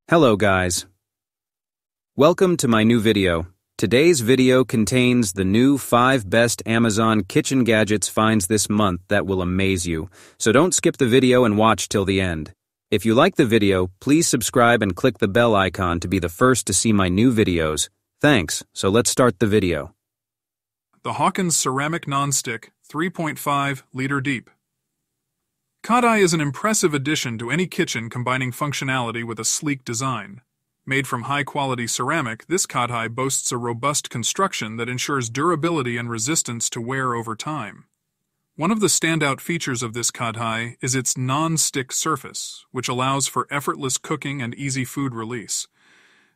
Hello guys. Welcome to my new video. Today's video contains the new 5 best Amazon kitchen gadgets finds this month that will amaze you. So don't skip the video and watch till the end. If you like the video, please subscribe and click the bell icon to be the first to see my new videos. Thanks, so let's start the video. The Hawkins Ceramic Nonstick 3.5 Liter Deep. Kadai is an impressive addition to any kitchen combining functionality with a sleek design. Made from high-quality ceramic, this Kadai boasts a robust construction that ensures durability and resistance to wear over time. One of the standout features of this Kadai is its non-stick surface, which allows for effortless cooking and easy food release.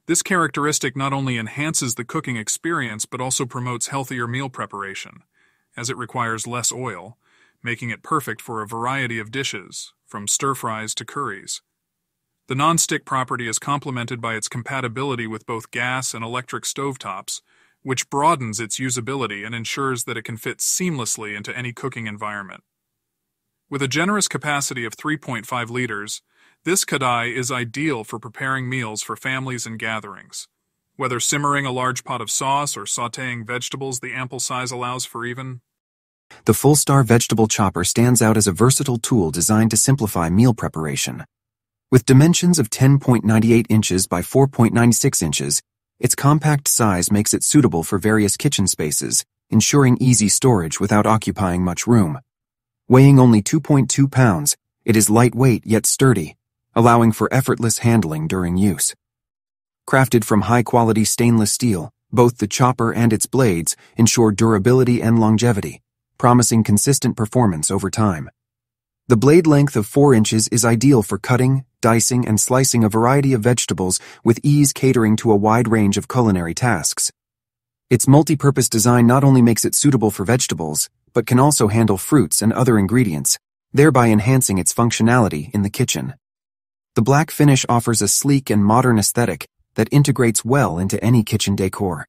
This characteristic not only enhances the cooking experience but also promotes healthier meal preparation, as it requires less oil, making it perfect for a variety of dishes, from stir-fries to curries. The non-stick property is complemented by its compatibility with both gas and electric stovetops, which broadens its usability and ensures that it can fit seamlessly into any cooking environment. With a generous capacity of 3.5 liters, this Kadai is ideal for preparing meals for families and gatherings. Whether simmering a large pot of sauce or sautéing vegetables, the ample size allows for even. The Full-Star Vegetable Chopper stands out as a versatile tool designed to simplify meal preparation. With dimensions of 10.98 inches by 4.96 inches, its compact size makes it suitable for various kitchen spaces, ensuring easy storage without occupying much room. Weighing only 2.2 pounds, it is lightweight yet sturdy, allowing for effortless handling during use. Crafted from high-quality stainless steel, both the chopper and its blades ensure durability and longevity, promising consistent performance over time. The blade length of 4 inches is ideal for cutting, dicing, and slicing a variety of vegetables with ease, catering to a wide range of culinary tasks. Its multi-purpose design not only makes it suitable for vegetables, but can also handle fruits and other ingredients, thereby enhancing its functionality in the kitchen. The black finish offers a sleek and modern aesthetic that integrates well into any kitchen decor.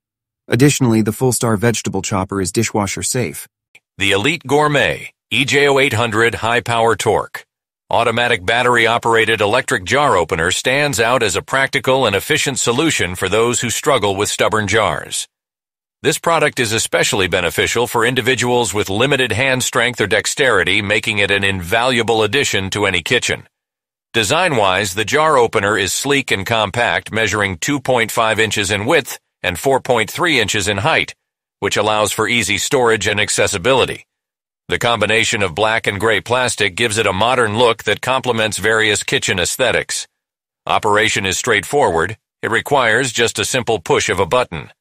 Additionally, the Full-Star Vegetable Chopper is dishwasher safe. The Elite Gourmet EJO 800 High Power Torque automatic battery-operated electric jar opener stands out as a practical and efficient solution for those who struggle with stubborn jars. This product is especially beneficial for individuals with limited hand strength or dexterity, making it an invaluable addition to any kitchen. Design-wise, the jar opener is sleek and compact, measuring 2.5 inches in width and 4.3 inches in height, which allows for easy storage and accessibility. The combination of black and gray plastic gives it a modern look that complements various kitchen aesthetics. Operation is straightforward. It requires just a simple push of a button.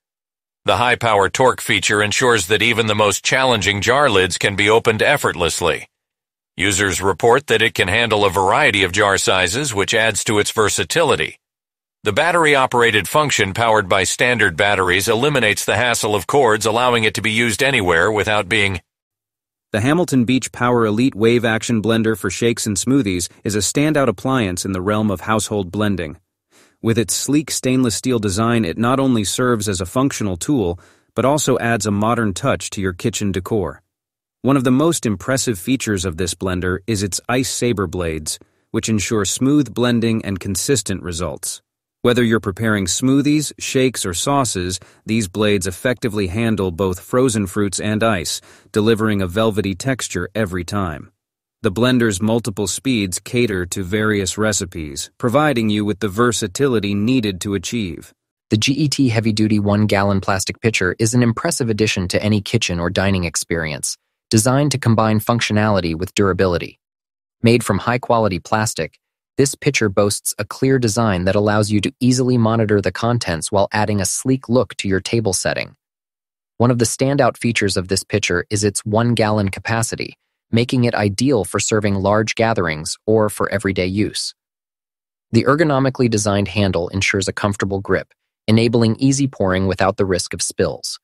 The high-power torque feature ensures that even the most challenging jar lids can be opened effortlessly. Users report that it can handle a variety of jar sizes, which adds to its versatility. The battery-operated function powered by standard batteries eliminates the hassle of cords, allowing it to be used anywhere without being. The Hamilton Beach Power Elite Wave Action Blender for shakes and smoothies is a standout appliance in the realm of household blending. With its sleek stainless steel design, it not only serves as a functional tool, but also adds a modern touch to your kitchen decor. One of the most impressive features of this blender is its ice saber blades, which ensure smooth blending and consistent results. Whether you're preparing smoothies, shakes, or sauces, these blades effectively handle both frozen fruits and ice, delivering a velvety texture every time. The blender's multiple speeds cater to various recipes, providing you with the versatility needed to achieve. The GET heavy-duty 1-gallon plastic pitcher is an impressive addition to any kitchen or dining experience, designed to combine functionality with durability. Made from high-quality plastic, this pitcher boasts a clear design that allows you to easily monitor the contents while adding a sleek look to your table setting. One of the standout features of this pitcher is its 1-gallon capacity, making it ideal for serving large gatherings or for everyday use. The ergonomically designed handle ensures a comfortable grip, enabling easy pouring without the risk of spills.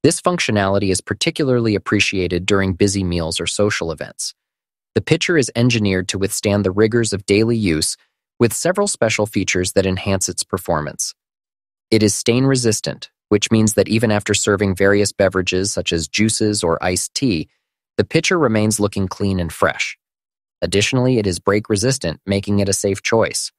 This functionality is particularly appreciated during busy meals or social events. The pitcher is engineered to withstand the rigors of daily use, with several special features that enhance its performance. It is stain-resistant, which means that even after serving various beverages such as juices or iced tea, the pitcher remains looking clean and fresh. Additionally, it is break-resistant, making it a safe choice.